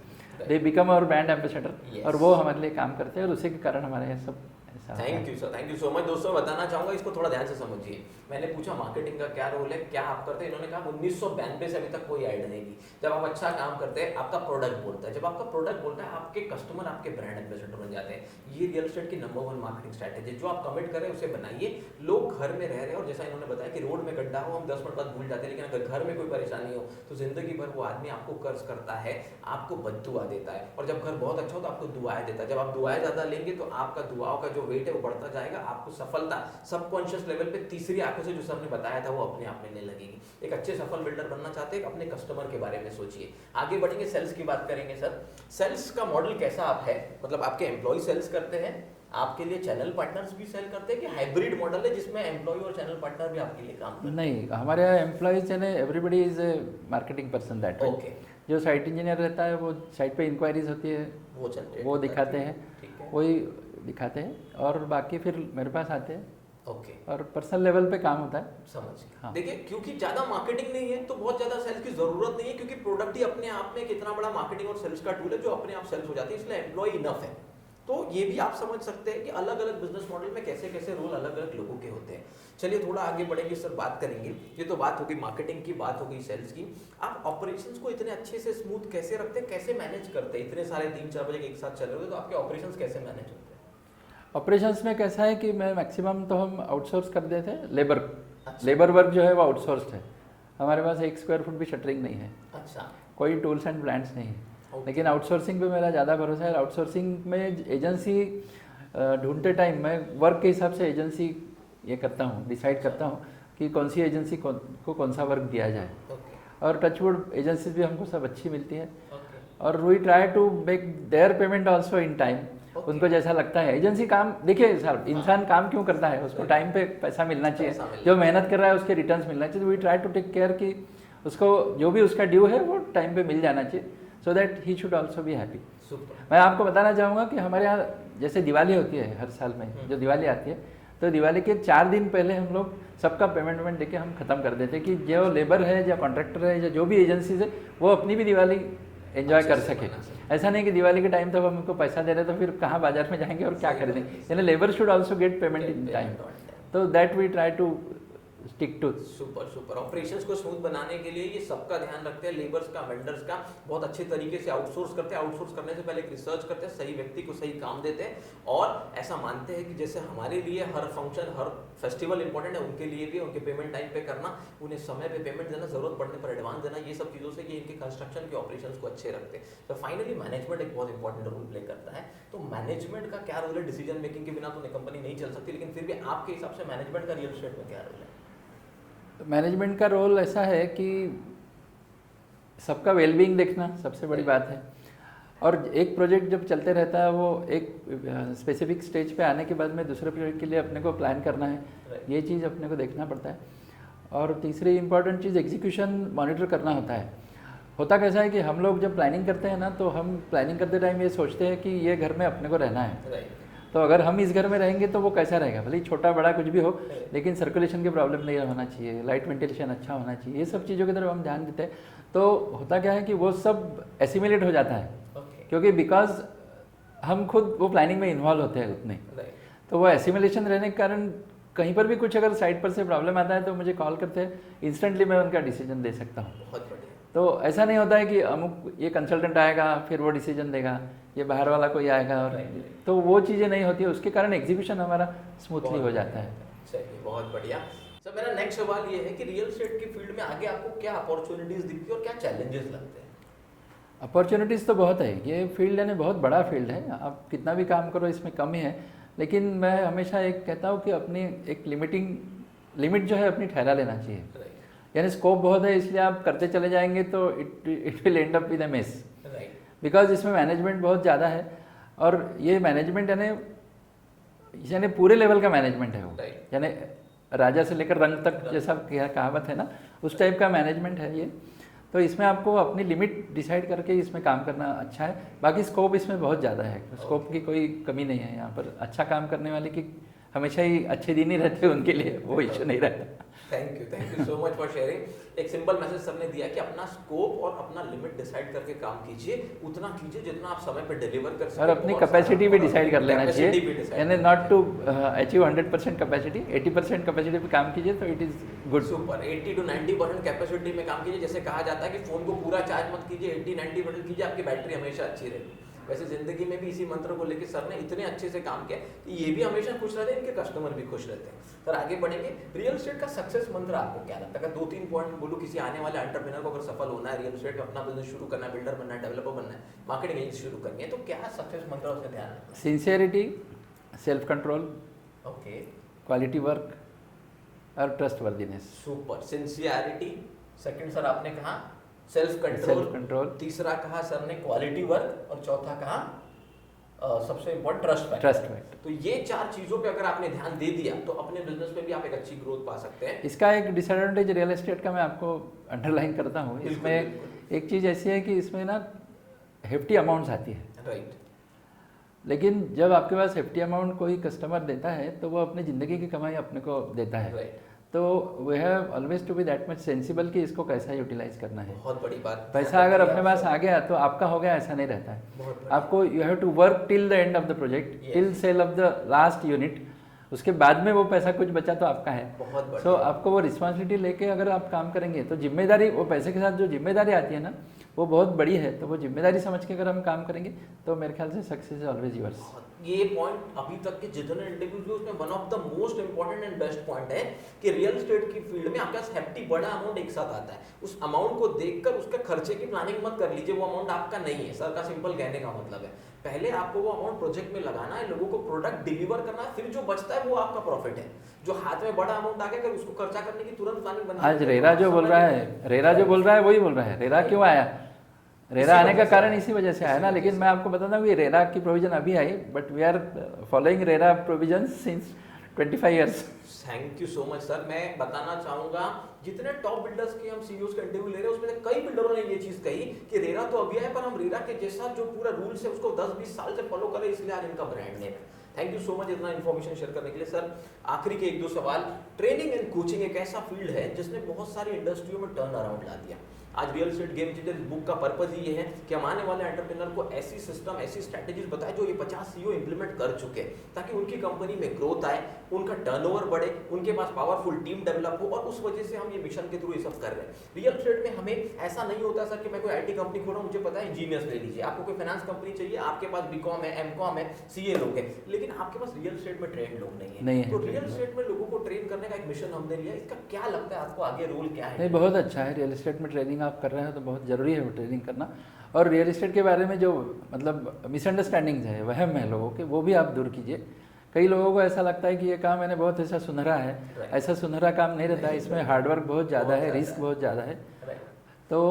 Speaker 2: they become our brand ambassador, और वो हमारे लिए काम करते हैं और उसी के कारण हमारे ये सब।
Speaker 1: Thank you sir, thank you so much. दोस्तों बताना चाहूंगा, इसको थोड़ा ध्यान से समझिए। मैंने पूछा मार्केटिंग का क्या रोल है, क्या आप करते हैं, इन्होंने कहा 1992 से अभी तक कोई ऐड नहीं की। जब आप अच्छा काम करते हैं, आपका प्रोडक्ट बोलता है, जब आपका प्रोडक्ट बोलता है, आपके कस्टमर आपके ब्रांड एम्बेसडर बन जाते हैं। ये रियल एस्टेट की नंबर 1 मार्केटिंग स्ट्रैटेजी, जो आप कमिट करें उसे बनाइए। लोग घर में रह रहे हैं, और जैसा इन्होंने बताया कि रोड में गड्ढा हो हम 10 मिनट बाद भूल जाते हैं, लेकिन अगर घर में कोई परेशानी हो तो जिंदगी भर वो आदमी आपको कर्ज करता है, आपको बद्दुआ देता है। और जब घर बहुत अच्छा हो तो आपको दुआएं देता है। जब आप दुआएं ज्यादा लेंगे तो आपका दुआओं का जो वेट है वो बढ़ता जाएगा, आपको सफलता सबकॉन्शियस लेवल पे तीसरी आंखों से जो सर ने बताया था वो अपने आप मिलने लगेगी। एक अच्छे सफल बिल्डर बनना चाहते हैं, अपने कस्टमर के बारे में सोचिए। आगे बढ़ेंगे, सेल्स की बात करेंगे। सर सेल्स का मॉडल कैसा आप है, मतलब आपके एम्प्लॉय सेल्स करते हैं, आपके लिए चैनल पार्टनर्स भी सेल करते हैं, कि हाइब्रिड मॉडल है जिसमें एम्प्लॉय और चैनल पार्टनर भी आपके लिए काम करते हैं?
Speaker 2: नहीं, हमारे यहाँ एम्प्लॉयज है, everybody is a marketing person that. Okay. जो साइट इंजीनियर रहता है वो साइट पे इंक्वायरीज होती है, वो दिखाते हैं, वही दिखाते हैं, और बाकी फिर मेरे पास आते हैं।
Speaker 1: ओके।
Speaker 2: और पर्सनल लेवल पे काम होता है।
Speaker 1: समझ गए। हाँ। देखिए, क्योंकि ज्यादा मार्केटिंग नहीं है तो बहुत ज्यादा सेल्स की जरूरत नहीं है, क्योंकि प्रोडक्ट ही अपने आप में कितना बड़ा मार्केटिंग और सेल्स का टूल है जो अपने आप सेल्स हो जाती है, इसलिए एम्प्लॉय इनफ है। तो ये भी आप समझ सकते हैं कि अलग अलग बिजनेस मॉडल में कैसे कैसे रोल अलग अलग लोगों के होते हैं। चलिए थोड़ा आगे बढ़ेंगे सर, बात करेंगे। ये तो बात होगी मार्केटिंग की, बात होगी सेल्स की। आप ऑपरेशंस को इतने अच्छे से स्मूथ कैसे रखते हैं, कैसे मैनेज करते हैं? इतने सारे 3-4 बजे एक साथ चल रहे होते तो आपके ऑपरेशंस कैसे मैनेज होते हैं?
Speaker 2: ऑपरेशंस में कैसा है कि मैं मैक्सिमम तो हम आउटसोर्स कर देते हैं। लेबर वर्क जो है वो आउटसोर्स्ड है, हमारे पास 1 स्क्वायर फुट भी शटरिंग नहीं है।
Speaker 1: अच्छा।
Speaker 2: कोई टूल्स एंड प्लांट्स नहीं है। लेकिन आउटसोर्सिंग पे मेरा ज़्यादा भरोसा है। आउटसोर्सिंग में एजेंसी ढूंढते टाइम मैं वर्क के हिसाब से एजेंसी ये करता हूँ, डिसाइड करता हूँ कि कौन सी एजेंसी को कौन सा वर्क दिया जाए। और टचवुड एजेंसीज भी हमको सब अच्छी मिलती है, और we try to make their payment also in time. उनको जैसा लगता है एजेंसी काम, देखिए सर इंसान काम क्यों करता है, उसको टाइम पे पैसा मिलना चाहिए, जो मेहनत कर रहा है उसके रिटर्न्स मिलना चाहिए। We try to take care कि उसको जो भी उसका ड्यू है वो टाइम पे मिल जाना चाहिए, so that he should also be happy. मैं आपको बताना चाहूँगा कि हमारे यहाँ जैसे दिवाली होती है हर साल में, जो दिवाली आती है तो दिवाली के 4 दिन पहले हम लोग सबका पेमेंट देके हम ख़त्म कर देते हैं कि जो लेबर है या कॉन्ट्रैक्टर है या जो भी एजेंसीज है वो अपनी भी दिवाली एंजॉय कर सके। ऐसा नहीं कि दिवाली के टाइम तक हम उनको पैसा दे रहे तो फिर कहाँ बाजार में जाएंगे और क्या खरीदें। यानी labour should also get payment in time, तो that we try to stick to.
Speaker 1: Super. Operations को स्मूथ बनाने के लिए ये सबका ध्यान रखते हैं, लेबर्स का, वेंडर्स का, बहुत अच्छे तरीके से आउटसोर्स करते हैं। आउटसोर्स करने से पहले एक रिसर्च करते हैं, सही व्यक्ति को सही काम देते हैं, और ऐसा मानते हैं कि जैसे हमारे लिए हर फंक्शन हर फेस्टिवल इंपॉर्टेंट है, उनके लिए भी उनके पेमेंट टाइम पे करना, उन्हें समय पे पेमेंट देना, जरूरत पड़ने पर एडवांस देना, ये सब चीज़ों से ये इनके कंस्ट्रक्शन के ऑपरेशंस को अच्छे रखते हैं। तो फाइनली मैनेजमेंट एक बहुत इंपॉर्टेंट रोल प्ले करता है। तो मैनेजमेंट का क्या रोल है? डिसीजन मेकिंग के बिना तो कंपनी नहीं चल सकती, लेकिन फिर भी आपके हिसाब से मैनेजमेंट का रियल एस्टेट में क्या रोल है?
Speaker 2: मैनेजमेंट का रोल ऐसा है कि सबका वेलबींग देखना सबसे बड़ी बात है, और एक प्रोजेक्ट जब चलते रहता है वो एक स्पेसिफिक स्टेज पे आने के बाद में दूसरे प्रोजेक्ट के लिए अपने को प्लान करना है, ये चीज़ अपने को देखना पड़ता है। और तीसरी इम्पॉर्टेंट चीज़ एग्जीक्यूशन मॉनिटर करना होता है। होता कैसा है कि हम लोग जब प्लानिंग करते हैं ना, तो हम प्लानिंग करते टाइम ये सोचते हैं कि ये घर में अपने को रहना है, तो अगर हम इस घर में रहेंगे तो वो कैसा रहेगा, भले छोटा बड़ा कुछ भी हो, लेकिन सर्कुलेशन की प्रॉब्लम नहीं होना चाहिए, लाइट वेंटिलेशन अच्छा होना चाहिए, ये सब चीज़ों की तरफ हम ध्यान देते हैं। तो होता क्या है कि वो सब एसिमिलेट हो जाता है, क्योंकि बिकॉज हम खुद वो प्लानिंग में इन्वॉल्व होते हैं उतने, तो वो एसिमिलेशन रहने के कारण कहीं पर भी कुछ अगर साइड पर से प्रॉब्लम आता है तो मुझे कॉल करते हैं, इंस्टेंटली मैं उनका डिसीजन दे सकता हूँ। तो ऐसा नहीं होता है कि अमुक ये कंसल्टेंट आएगा फिर वो डिसीजन देगा, ये बाहर वाला कोई आएगा, और तो वो चीज़ें नहीं होती है, उसके कारण एग्जीक्यूशन हमारा स्मूथली हो जाता है।
Speaker 1: चलिए बहुत बढ़िया सर। मेरा नेक्स्ट सवाल ये है कि रियल एस्टेट की फील्ड में आगे आपको क्या अपॉर्चुनिटीज दिखती है और क्या चैलेंजेस लगते हैं?
Speaker 2: अपॉर्चुनिटीज़ तो बहुत है, ये फील्ड यानी बहुत बड़ा फील्ड है, आप कितना भी काम करो इसमें कम ही है। लेकिन मैं हमेशा एक कहता हूँ कि अपनी एक लिमिट जो है अपनी ठहरा लेना चाहिए। यानी स्कोप बहुत है इसलिए आप करते चले जाएंगे तो it will and up with a mess, because इसमें मैनेजमेंट बहुत ज़्यादा है। और ये मैनेजमेंट यानी पूरे लेवल का मैनेजमेंट है वो, यानी राजा से लेकर रंग तक जैसा कहावत है ना, उस टाइप का मैनेजमेंट है ये। तो इसमें आपको अपनी लिमिट डिसाइड करके इसमें काम करना अच्छा है। बाकी स्कोप इसमें बहुत ज़्यादा है, स्कोप की कोई कमी नहीं है यहाँ पर। अच्छा काम करने वाले की हमेशा ही अच्छे दिन ही रहते हैं उनके लिए, वो इश्यू नहीं रहता।
Speaker 1: Thank you so much for sharing. एक सिंपल मैसेज सबने दिया कि अपना स्कोप और अपना लिमिट डिसाइड करके काम कीजिए, उतना कीजिए जितना आप समय पे डिलीवर कर सकें,
Speaker 2: और अपनी कैपेसिटी भी डिसाइड कर लेना चाहिए, यानी not to achieve 100% capacity, 80% capacity पे काम कीजिए तो it is good.
Speaker 1: Super, 80 to 90% capacity में काम कीजिए। जैसे कहा जाता है कि फोन को पूरा चार्ज मत कीजिए, 80-90% कीजिए, आपकी बैटरी हमेशा अच्छी रहेगी। वैसे जिंदगी में भी इसी मंत्र को लेकर सर ने इतने अच्छे से काम किया कि ये भी हमेशा खुश रहते हैं, इनके कस्टमर भी खुश रहते हैं। सर आगे बढ़ेंगे, रियल एस्टेट का सक्सेस मंत्र आपको क्या लगता है? अगर 2-3 पॉइंट बोलूं किसी आने वाले एंटरप्रेन्योर को अगर सफल होना है, रियल एस्टेट में अपना बिजनेस शुरू करना है, बिल्डर बनना है, डेवलपर बनना है, मार्केटिंग एजेंसी शुरू करनी है, तो क्या सक्सेस मंत्र उससे ध्यान रखना?
Speaker 2: Sincerity, self control,
Speaker 1: okay,
Speaker 2: quality work और trustworthiness.
Speaker 1: Super, sincerity, second sir आपने कहा सेल्फ कंट्रोल, तीसरा कहा सर ने क्वालिटी वर्क, और चौथा कहा सबसे इम्पोर्टेंट ट्रस्ट फैक्टर। तो ये 4 चीजों पे अगर आपने ध्यान दे दिया तो अपने बिजनेस में भी आप एक अच्छी ग्रोथ पा सकते हैं।
Speaker 2: इसका एक डिसएडवांटेज रियल एस्टेट का मैं आपको अंडरलाइन करता हूँ। इसमें एक चीज़ ऐसी है कि इसमें ना हेफ्टी अमाउंट्स आती है,
Speaker 1: राइट।
Speaker 2: लेकिन जब आपके पास हेफ्टी अमाउंट कोई कस्टमर देता है तो वो अपनी ज़िंदगी की कमाई अपने को देता है,
Speaker 1: राइट।
Speaker 2: तो we have always to be that much sensible कि इसको कैसा यूटिलाइज करना है।
Speaker 1: बहुत बड़ी बात।
Speaker 2: पैसा अगर अपने पास आ गया तो आपका हो गया, ऐसा नहीं रहता है। आपको you have to work till the end of the project, till sale of the last unit, उसके बाद में वो पैसा कुछ बचा तो आपका है। सो आपको वो रिस्पॉन्सिबिलिटी लेके अगर आप काम करेंगे तो जिम्मेदारी, वो पैसे के साथ जो जिम्मेदारी आती है ना वो बहुत बड़ी है, तो वो जिम्मेदारी समझ के अगर हम काम करेंगे तो मेरे ख्याल से सक्सेस इज ऑलवेज योर्स।
Speaker 1: ये पॉइंट अभी तक के जितने इंटरव्यूज हुए उसमें one of the most important and best point है कि रियल एस्टेट की फील्ड में आपके पास हेफ्टी बड़ा अमाउंट एक साथ आता है, उस अमाउंट को देखकर उसके खर्चे की प्लानिंग मत कर लीजिए, वो अमाउंट आपका नहीं है। सर का सिंपल कहने का मतलब है पहले आपको वो अमाउंट प्रोजेक्ट में लगाना है, लोगों को प्रोडक्ट डिलीवर करना है, फिर जो बचता है वो आपका प्रॉफिट है। जो हाथ में बड़ा अमाउंट आ गया अगर उसको खर्चा करने की तुरंत प्लानिंग बना।
Speaker 2: आज रेरा जो बोल रहा है वही बोल रहा है। रेरा क्यों आया? रेरा आने का कारण इसी वजह से आया ना। लेकिन मैं आपको बताता हूँ कि रेरा की प्रोविजन अभी आई, but we are following RERA provision since 25 years.
Speaker 1: Thank you so much sir. मैं बताना चाहूंगा जितने टॉप बिल्डर्स के हम सीईओज का इंटरव्यू ले रहे हैं उसमें से कई बिल्डरों ने ये चीज कही कि रेरा तो अभी है पर हम रेरा के जैसा जो पूरा रूल्स है उसको 10-20 साल से फॉलो करें, इसलिए आज इनका ब्रांड नेम है। थैंक यू सो मच इतना इन्फॉर्मेशन शेयर करने के लिए सर। आखिरी के 1-2 सवाल। ट्रेनिंग एंड कोचिंग एक ऐसा फील्ड है जिसने बहुत सारी इंडस्ट्रियों में टर्न अराउंड ला दिया। आज real estate game changer book का पर्पस ही ये है कि हम आने वाले एंटरप्रेन्योर को ऐसी सिस्टम, ऐसी स्ट्रैटेजीज बताएं जो ये 50 सीईओ इंप्लीमेंट कर चुके हैं, ताकि उनकी कंपनी में ग्रोथ आए, उनका टर्नओवर बढ़े, उनके पास पावरफुल टीम डेवलप हो, और उस वजह से हम ये मिशन के थ्रू ये सब कर रहे हैं। रियल एस्टेट में हमें ऐसा नहीं होता सर कि मैं कोई आईटी कंपनी खोला, मुझे पता है इंजीनियर्स ले लीजिए, आपको कोई फाइनेंस कंपनी चाहिए, आपके पास बीकॉम है, एमकॉम है, सीए लोग हैं, लेकिन आपके पास रियल एस्टेट में ट्रेन लोग नहीं है। तो रियल एस्टेट में लोगों को ट्रेन करने का एक मिशन हमने लिया। इसका क्या लगता है आपको, आगे रोल क्या है?
Speaker 2: नहीं, बहुत अच्छा है। रियल एस्टेट में ट्रेनिंग आप कर रहे हैं तो बहुत ज़रूरी है वो ट्रेनिंग करना। और रियल एस्टेट के बारे में जो मतलब मिसअंडरस्टैंडिंग्स है, वहम है लोगों के, वो भी आप दूर कीजिए। कई लोगों को ऐसा लगता है कि ये काम मैंने बहुत ऐसा सुनहरा है, ऐसा सुनहरा काम नहीं रहता है, इसमें हार्डवर्क बहुत ज़्यादा है, रिस्क बहुत ज़्यादा है। तो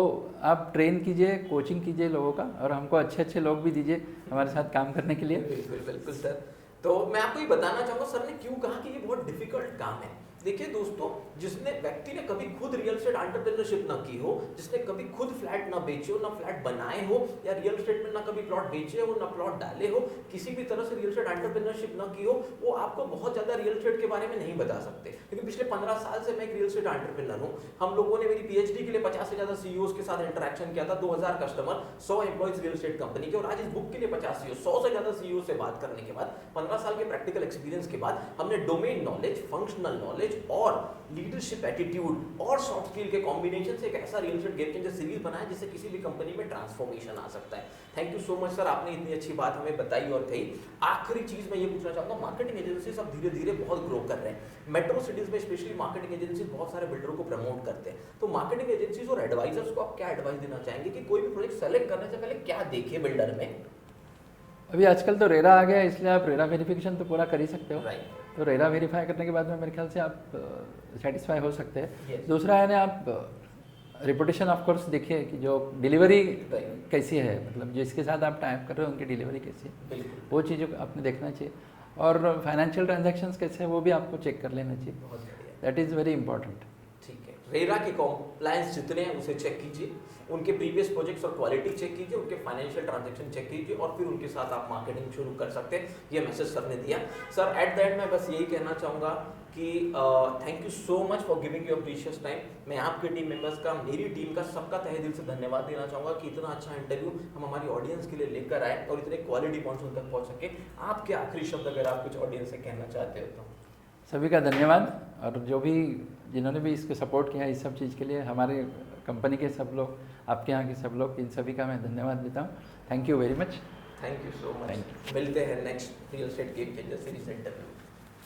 Speaker 2: आप ट्रेन कीजिए, कोचिंग कीजिए लोगों का, और हमको अच्छे अच्छे लोग भी दीजिए हमारे साथ काम करने के लिए।
Speaker 1: बिल्कुल सर। तो मैं आपको ये बताना चाहूँगा सर ने क्यों कहा कि ये बहुत डिफिकल्ट काम है। देखिए दोस्तों, जिसने व्यक्ति ने कभी खुद रियल एस्टेट एंटरप्रेन्योरशिप ना की हो, जिसने कभी खुद फ्लैट ना बेचे हो, ना फ्लैट बनाए हो, या रियल एस्टेट में ना कभी प्लॉट बेचे हो, ना प्लॉट डाले हो, किसी भी तरह से रियल एस्टेट एंटरप्रेन्योरशिप ना की हो, वो आपको बहुत ज्यादा रियल एस्टेट के बारे में नहीं बता सकते। लेकिन पिछले 15 साल से मैं एक रियल एस्टेट एंटरप्रेन्योर हूँ। हम लोगों ने मेरी पीएचडी के लिए 50 से ज्यादा सीईओज के साथ इंटरेक्शन किया था, 2000 customer, 100 employees real estate company के, और आज इस बुक के लिए 50 सीईओ, 100 से ज्यादा सीईओ से बात करने के बाद, 15 साल के प्रैक्टिकल एक्सपीरियंस के बाद, हमने domain knowledge, functional knowledge, knowledge और लीडरशिप एटीट्यूड और सॉफ्ट स्किल के कॉम्बिनेशन से एक ऐसा real estate game changer series बनाया जिससे किसी भी कंपनी में ट्रांसफॉर्मेशन आ सकता है। Thank you so much sir, आपने इतनी अच्छी बात हमें बताई और कही। आखिरी चीज मैं ये पूछना चाहता हूँ, मार्केटिंग एजेंसीज अब धीरे धीरे बहुत ग्रो कर रहे हैं। मेट्रो सिटीज में स्पेशली मार्केटिंग एजेंसीज बहुत सारे बिल्डरों को प्रमोट करते हैं, तो मार्केटिंग एजेंसीज और एडवाइजर्स को आप क्या एडवाइस देना चाहेंगे कि कोई भी प्रोजेक्ट सेलेक्ट करने से पहले क्या देखे बिल्डर में?
Speaker 2: अभी आजकल तो रेरा आ गया, इसलिए आप रेरा वेरिफिकेशन तो पूरा कर ही सकते हो।
Speaker 1: राइट।
Speaker 2: तो रेरा वेरीफाई करने के बाद में मेरे ख्याल से आप सेटिस्फाई हो सकते हैं।
Speaker 1: Yes.
Speaker 2: दूसरा है ना, आप रिपोर्टेशन ऑफ कोर्स देखिए कि जो डिलीवरी कैसी है, मतलब जिसके साथ आप टाइप कर रहे हो उनकी डिलीवरी कैसी है, वो चीज़ों को आपने देखना चाहिए। और फाइनेंशियल ट्रांजैक्शंस कैसे है वो भी आपको चेक कर लेना चाहिए, दैट इज़ वेरी इंपॉर्टेंट।
Speaker 1: ठीक है, रेरा के कॉम्प्लायंस जितने हैं उसे चेक कीजिए, उनके प्रीवियस प्रोजेक्ट्स और क्वालिटी चेक कीजिए, उनके फाइनेंशियल ट्रांजैक्शन चेक कीजिए और फिर उनके साथ आप मार्केटिंग शुरू कर सकते हैं। ये मैसेज सर ने दिया। सर एट द एंड मैं बस यही कहना चाहूँगा कि thank you so much for giving your precious time. मैं आपके टीम मेंबर्स का, मेरी टीम का, सबका तहे दिल से धन्यवाद देना चाहूँगा कि इतना अच्छा इंटरव्यू हम हमारी ऑडियंस के लिए लेकर आए और इतने क्वालिटी पॉइंट्स उन तक पहुँच सके। आपके आखिरी शब्द अगर आप कुछ ऑडियंस से कहना चाहते हो तो?
Speaker 2: सभी का धन्यवाद, और जो भी जिन्होंने भी इसको सपोर्ट किया इस सब चीज़ के लिए, हमारे कंपनी के सब लोग, आपके यहाँ के सब लोग, इन सभी का मैं धन्यवाद देता हूँ। Thank you very much.
Speaker 1: Thank you so much. मिलते हैं next real estate game changer series interview.